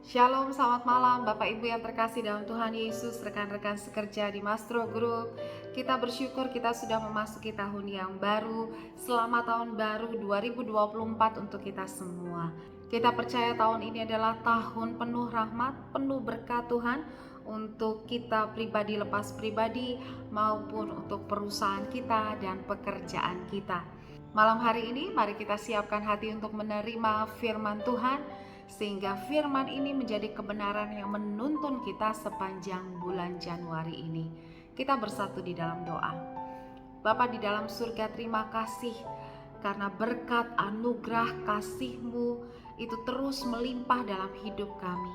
Shalom, selamat malam Bapak Ibu yang terkasih dalam Tuhan Yesus, rekan-rekan sekerja di Mastro Group. Kita bersyukur kita sudah memasuki tahun yang baru. Selamat tahun baru 2024 untuk kita semua. Kita percaya tahun ini adalah tahun penuh rahmat, penuh berkat Tuhan untuk kita pribadi lepas pribadi maupun untuk perusahaan kita dan pekerjaan kita. Malam hari ini mari kita siapkan hati untuk menerima firman Tuhan, sehingga firman ini menjadi kebenaran yang menuntun kita sepanjang bulan Januari ini. Kita bersatu di dalam doa. Bapa di dalam surga, terima kasih karena berkat anugerah kasih-Mu itu terus melimpah dalam hidup kami.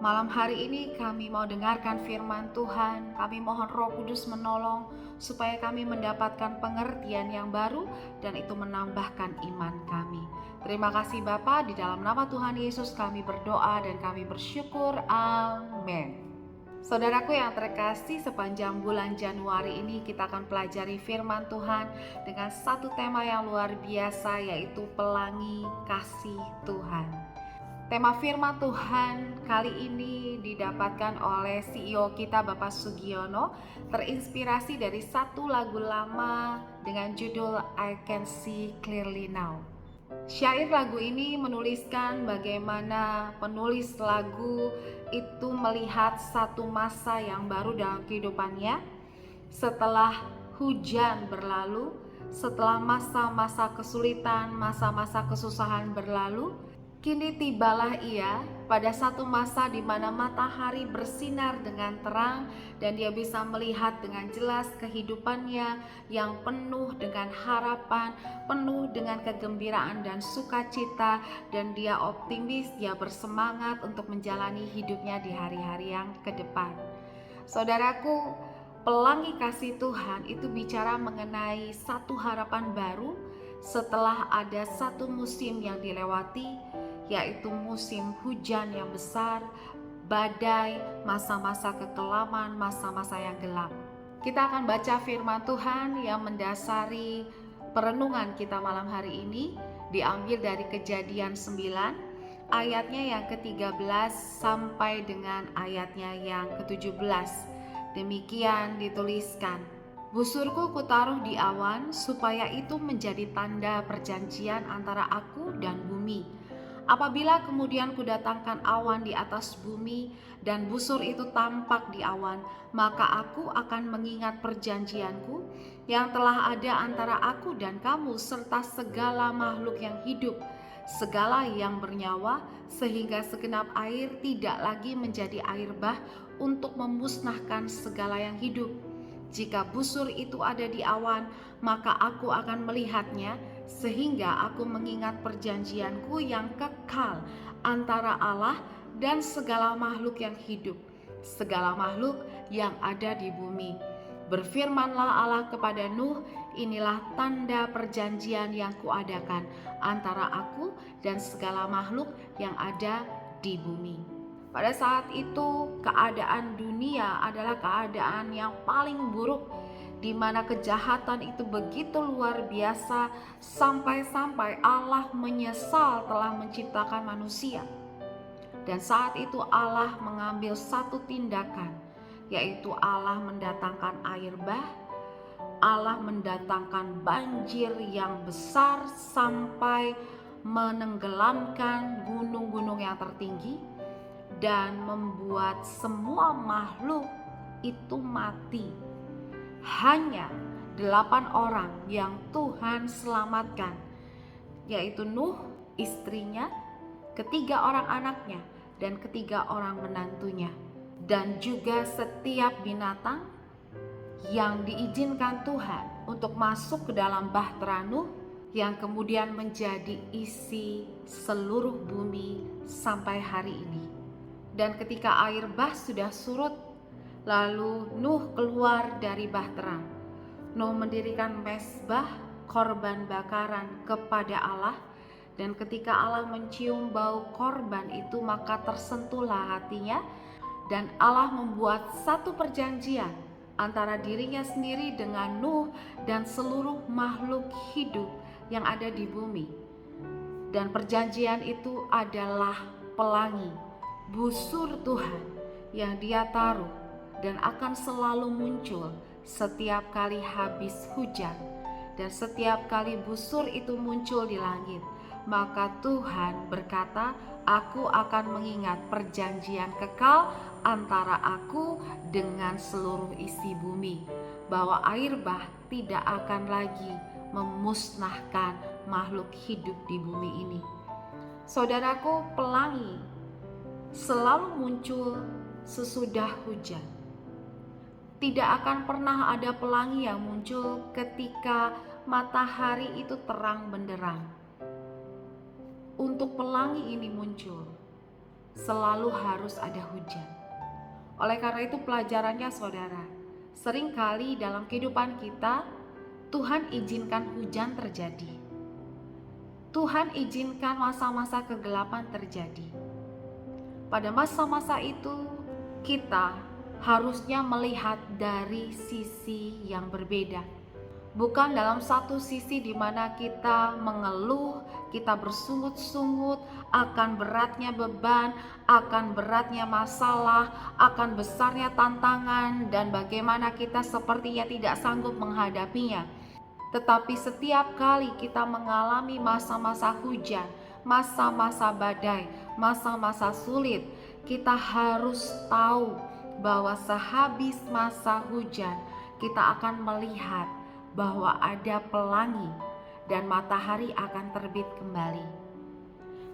Malam hari ini kami mau dengarkan firman Tuhan. Kami mohon Roh Kudus menolong supaya kami mendapatkan pengertian yang baru dan itu menambahkan iman kami. Terima kasih Bapa, di dalam nama Tuhan Yesus kami berdoa dan kami bersyukur. Amin. Saudaraku yang terkasih, sepanjang bulan Januari ini kita akan pelajari firman Tuhan dengan satu tema yang luar biasa, yaitu pelangi kasih Tuhan. Tema firman Tuhan kali ini didapatkan oleh CEO kita Bapak Sugiono, terinspirasi dari satu lagu lama dengan judul I Can See Clearly Now. Syair lagu ini menuliskan bagaimana penulis lagu itu melihat satu masa yang baru dalam kehidupannya. Setelah hujan berlalu, setelah masa-masa kesulitan, masa-masa kesusahan berlalu, kini tibalah ia pada satu masa di mana matahari bersinar dengan terang dan dia bisa melihat dengan jelas kehidupannya yang penuh dengan harapan, penuh dengan kegembiraan dan sukacita, dan dia optimis, dia bersemangat untuk menjalani hidupnya di hari-hari yang ke depan. Saudaraku, pelangi kasih Tuhan itu bicara mengenai satu harapan baru setelah ada satu musim yang dilewati, yaitu musim hujan yang besar, badai, masa-masa kekelaman, masa-masa yang gelap. Kita akan baca firman Tuhan yang mendasari perenungan kita malam hari ini, diambil dari Kejadian 9, ayatnya yang ke-13 sampai dengan ayatnya yang ke-17. Demikian dituliskan, busurku kutaruh di awan supaya itu menjadi tanda perjanjian antara aku dan bumi. Apabila kemudian kudatangkan awan di atas bumi dan busur itu tampak di awan, maka aku akan mengingat perjanjianku yang telah ada antara aku dan kamu serta segala makhluk yang hidup, segala yang bernyawa, sehingga segenap air tidak lagi menjadi air bah untuk memusnahkan segala yang hidup. Jika busur itu ada di awan, maka aku akan melihatnya, sehingga aku mengingat perjanjianku yang kekal antara Allah dan segala makhluk yang hidup, segala makhluk yang ada di bumi. Berfirmanlah Allah kepada Nuh, inilah tanda perjanjian yang kuadakan antara aku dan segala makhluk yang ada di bumi. Pada saat itu keadaan dunia adalah keadaan yang paling buruk, di mana kejahatan itu begitu luar biasa sampai-sampai Allah menyesal telah menciptakan manusia. Dan saat itu Allah mengambil satu tindakan, yaitu Allah mendatangkan air bah, Allah mendatangkan banjir yang besar sampai menenggelamkan gunung-gunung yang tertinggi dan membuat semua makhluk itu mati. Hanya 8 orang yang Tuhan selamatkan, yaitu Nuh, istrinya, 3 orang anaknya, dan 3 orang menantunya, dan juga setiap binatang yang diizinkan Tuhan untuk masuk ke dalam bahtera Nuh, yang kemudian menjadi isi seluruh bumi sampai hari ini. Dan ketika air bah sudah surut, lalu Nuh keluar dari bahtera. Nuh mendirikan mezbah korban bakaran kepada Allah, dan ketika Allah mencium bau korban itu, maka tersentuhlah hatinya, dan Allah membuat satu perjanjian antara dirinya sendiri dengan Nuh dan seluruh makhluk hidup yang ada di bumi. Dan perjanjian itu adalah pelangi. busur Tuhan yang Dia taruh dan akan selalu muncul setiap kali habis hujan. Dan setiap kali busur itu muncul di langit, maka Tuhan berkata, aku akan mengingat perjanjian kekal antara aku dengan seluruh isi bumi, bahwa air bah tidak akan lagi memusnahkan makhluk hidup di bumi ini. Saudaraku, pelangi selalu muncul sesudah hujan. Tidak akan pernah ada pelangi yang muncul ketika matahari itu terang benderang. Untuk pelangi ini muncul, selalu harus ada hujan. Oleh karena itu pelajarannya saudara, seringkali dalam kehidupan kita, Tuhan izinkan hujan terjadi. Tuhan izinkan masa-masa kegelapan terjadi. Pada masa-masa itu, kita harusnya melihat dari sisi yang berbeda. Bukan dalam satu sisi di mana kita mengeluh, kita bersungut-sungut akan beratnya beban, akan beratnya masalah, akan besarnya tantangan, dan bagaimana kita sepertinya tidak sanggup menghadapinya. Tetapi setiap kali kita mengalami masa-masa hujan, masa-masa badai, masa-masa sulit, kita harus tahu bahwa sehabis masa hujan kita akan melihat bahwa ada pelangi dan matahari akan terbit kembali.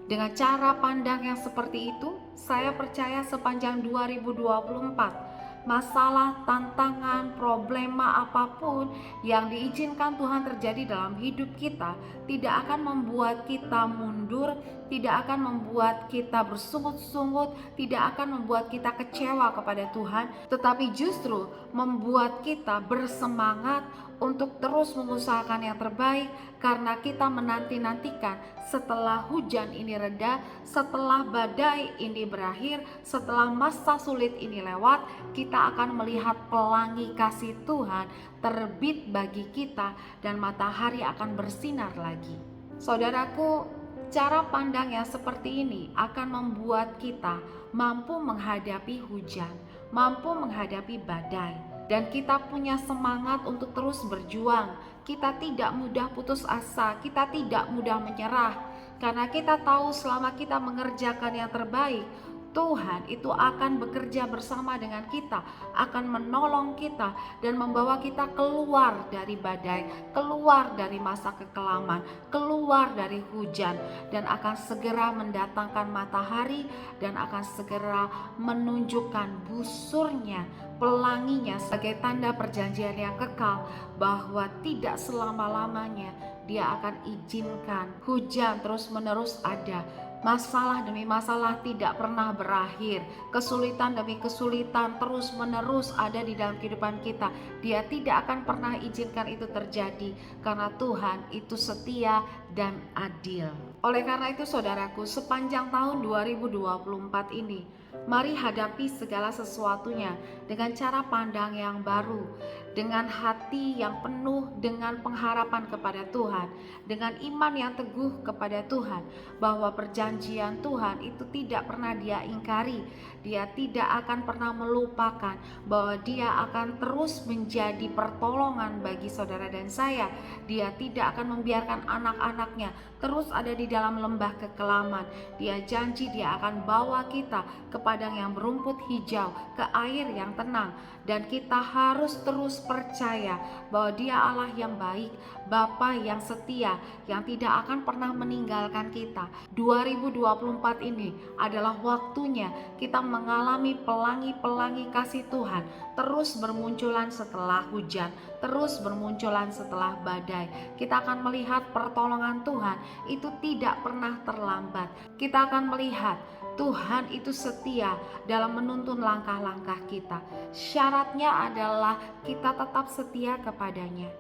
Dengan cara pandang yang seperti itu, saya percaya sepanjang 2024, masalah, tantangan, problema apapun yang diizinkan Tuhan terjadi dalam hidup kita tidak akan membuat kita mundur, tidak akan membuat kita bersungut-sungut, tidak akan membuat kita kecewa kepada Tuhan, tetapi justru membuat kita bersemangat untuk terus mengusahakan yang terbaik, karena kita menanti-nantikan setelah hujan ini reda, setelah badai ini berakhir, setelah masa sulit ini lewat, kita akan melihat pelangi kasih Tuhan terbit bagi kita dan matahari akan bersinar lagi. Saudaraku, cara pandang yang seperti ini akan membuat kita mampu menghadapi hujan, mampu menghadapi badai, dan kita punya semangat untuk terus berjuang. Kita tidak mudah putus asa, kita tidak mudah menyerah, karena kita tahu selama kita mengerjakan yang terbaik, Tuhan itu akan bekerja bersama dengan kita, akan menolong kita dan membawa kita keluar dari badai, keluar dari masa kekelaman, keluar dari hujan, dan akan segera mendatangkan matahari dan akan segera menunjukkan busurnya, pelanginya sebagai tanda perjanjian yang kekal, bahwa tidak selama-lamanya Dia akan izinkan hujan terus-menerus ada. Masalah demi masalah tidak pernah berakhir, kesulitan demi kesulitan terus-menerus ada di dalam kehidupan kita. Dia tidak akan pernah izinkan itu terjadi, karena Tuhan itu setia dan adil. Oleh karena itu saudaraku, sepanjang tahun 2024 ini, mari hadapi segala sesuatunya dengan cara pandang yang baru, dengan hati yang penuh dengan pengharapan kepada Tuhan, dengan iman yang teguh kepada Tuhan, bahwa perjanjian Tuhan itu tidak pernah Dia ingkari. Dia tidak akan pernah melupakan bahwa Dia akan terus menjadi pertolongan bagi saudara dan saya. Dia tidak akan membiarkan anak-anaknya terus ada di dalam lembah kekelaman. Dia janji Dia akan bawa kita ke padang yang berumput hijau, ke air yang tenang. Dan kita harus terus percaya bahwa Dia Allah yang baik, Bapa yang setia, yang tidak akan pernah meninggalkan kita. 2024 ini adalah waktunya kita mengalami pelangi-pelangi kasih Tuhan terus bermunculan setelah hujan, terus bermunculan setelah badai. Kita akan melihat pertolongan Tuhan itu tidak pernah terlambat. Kita akan melihat Tuhan itu setia dalam menuntun langkah-langkah kita. Syaratnya adalah kita tetap setia kepadanya.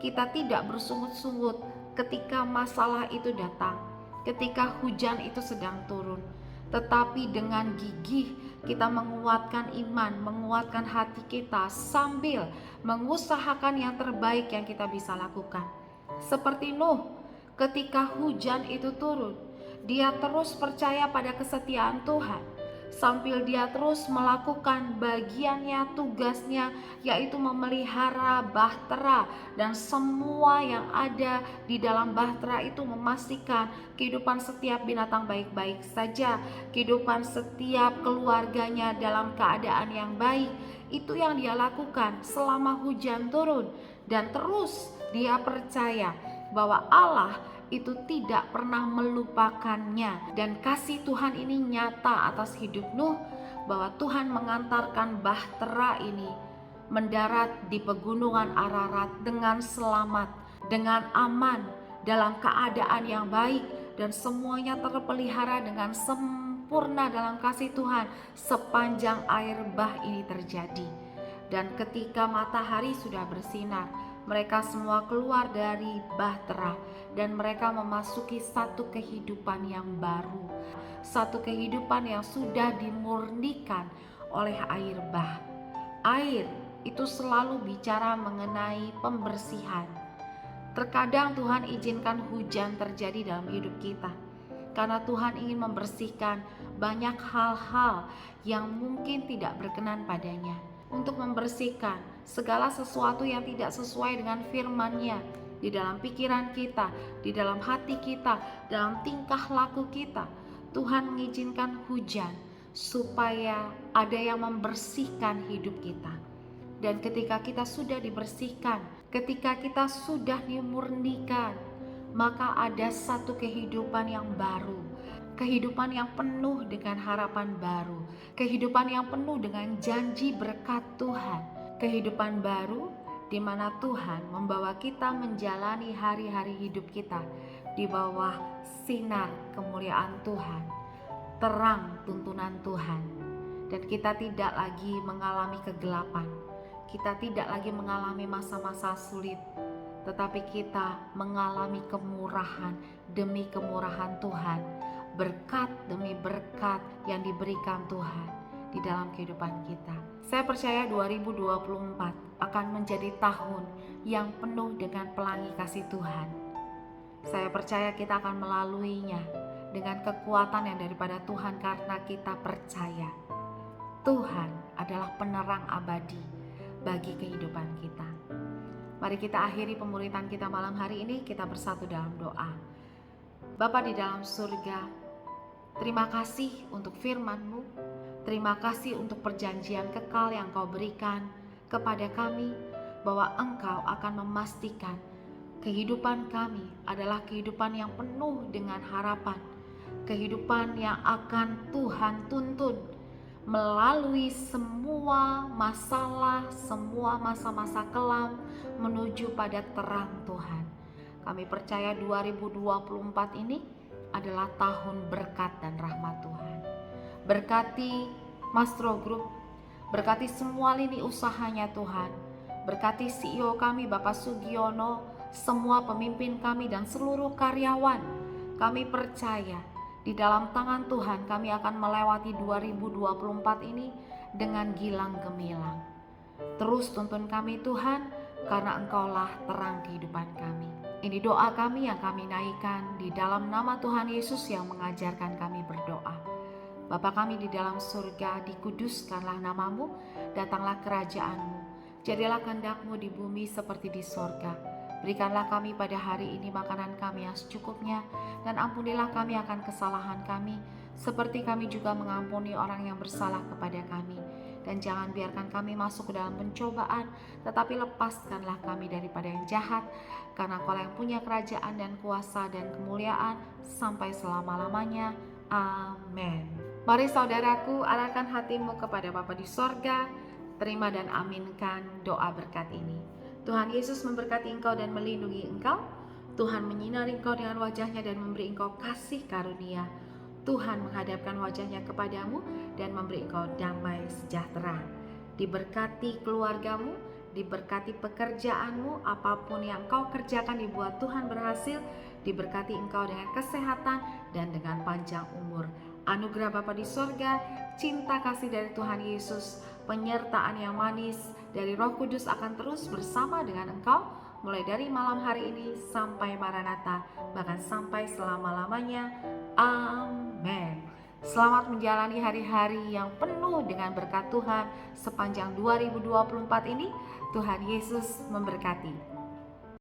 Kita tidak bersungut-sungut ketika masalah itu datang, ketika hujan itu sedang turun, tetapi dengan gigih kita menguatkan iman, menguatkan hati kita sambil mengusahakan yang terbaik yang kita bisa lakukan. Seperti Nuh, ketika hujan itu turun, dia terus percaya pada kesetiaan Tuhan. sambil dia terus melakukan bagiannya, tugasnya, yaitu memelihara bahtera dan semua yang ada di dalam bahtera itu, memastikan kehidupan setiap binatang baik-baik saja, kehidupan setiap keluarganya dalam keadaan yang baik. Itu yang dia lakukan selama hujan turun, dan terus dia percaya bahwa Allah itu tidak pernah melupakannya, dan kasih Tuhan ini nyata atas hidup Nuh, bahwa Tuhan mengantarkan bahtera ini mendarat di pegunungan Ararat dengan selamat, dengan aman, dalam keadaan yang baik, dan semuanya terpelihara dengan sempurna dalam kasih Tuhan sepanjang air bah ini terjadi. Dan ketika matahari sudah bersinar, mereka semua keluar dari bahtera dan mereka memasuki satu kehidupan yang baru, satu kehidupan yang sudah dimurnikan oleh air bah. Air itu selalu bicara mengenai pembersihan. Terkadang Tuhan izinkan hujan terjadi dalam hidup kita karena Tuhan ingin membersihkan banyak hal-hal yang mungkin tidak berkenan padanya, untuk membersihkan segala sesuatu yang tidak sesuai dengan firman-Nya di dalam pikiran kita, di dalam hati kita, dalam tingkah laku kita. Tuhan mengizinkan hujan supaya ada yang membersihkan hidup kita. Dan ketika kita sudah dibersihkan, ketika kita sudah dimurnikan, maka ada satu kehidupan yang baru, kehidupan yang penuh dengan harapan baru, kehidupan yang penuh dengan janji berkat Tuhan, kehidupan baru di mana Tuhan membawa kita menjalani hari-hari hidup kita di bawah sinar kemuliaan Tuhan, terang tuntunan Tuhan, dan kita tidak lagi mengalami kegelapan, kita tidak lagi mengalami masa-masa sulit, tetapi kita mengalami kemurahan demi kemurahan Tuhan, berkat demi berkat yang diberikan Tuhan di dalam kehidupan kita. Saya percaya 2024 akan menjadi tahun yang penuh dengan pelangi kasih Tuhan. Saya percaya kita akan melaluinya dengan kekuatan yang daripada Tuhan, karena kita percaya Tuhan adalah penerang abadi bagi kehidupan kita. Mari kita akhiri pemuritan kita malam hari ini, kita bersatu dalam doa. Bapa di dalam surga, terima kasih untuk firman-Mu, terima kasih untuk perjanjian kekal yang Kau berikan kepada kami, bahwa Engkau akan memastikan kehidupan kami adalah kehidupan yang penuh dengan harapan, kehidupan yang akan Tuhan tuntun melalui semua masalah, semua masa-masa kelam menuju pada terang Tuhan. Kami percaya 2024 ini adalah tahun berkat dan rahmat Tuhan. Berkati Mastro Group, berkati semua lini usahanya Tuhan, berkati CEO kami Bapak Sugiono, semua pemimpin kami dan seluruh karyawan. Kami percaya di dalam tangan Tuhan kami akan melewati 2024 ini dengan gilang gemilang. Terus tuntun kami Tuhan, karena Engkaulah terang kehidupan kami. Ini doa kami yang kami naikkan di dalam nama Tuhan Yesus yang mengajarkan kami berdoa. Bapa kami di dalam surga, dikuduskanlah namamu, datanglah kerajaan-Mu, jadilah kehendak-Mu di bumi seperti di surga. Berikanlah kami pada hari ini makanan kami yang secukupnya, dan ampunilah kami akan kesalahan kami, seperti kami juga mengampuni orang yang bersalah kepada kami. Dan jangan biarkan kami masuk ke dalam pencobaan, tetapi lepaskanlah kami daripada yang jahat, karena Kaulah yang punya kerajaan dan kuasa dan kemuliaan sampai selama-lamanya. Amin. Mari saudaraku, arahkan hatimu kepada Bapa di sorga, terima dan aminkan doa berkat ini. Tuhan Yesus memberkati engkau dan melindungi engkau. Tuhan menyinari engkau dengan wajahnya dan memberi engkau kasih karunia. Tuhan menghadapkan wajahnya kepadamu dan memberi engkau damai sejahtera. Diberkati keluargamu, diberkati pekerjaanmu, apapun yang kau kerjakan dibuat Tuhan berhasil. Diberkati engkau dengan kesehatan dan dengan panjang umur. Anugerah Bapa di sorga, cinta kasih dari Tuhan Yesus, penyertaan yang manis dari Roh Kudus akan terus bersama dengan engkau, mulai dari malam hari ini sampai Maranatha, bahkan sampai selama-lamanya. Amin. Selamat menjalani hari-hari yang penuh dengan berkat Tuhan sepanjang 2024 ini. Tuhan Yesus memberkati.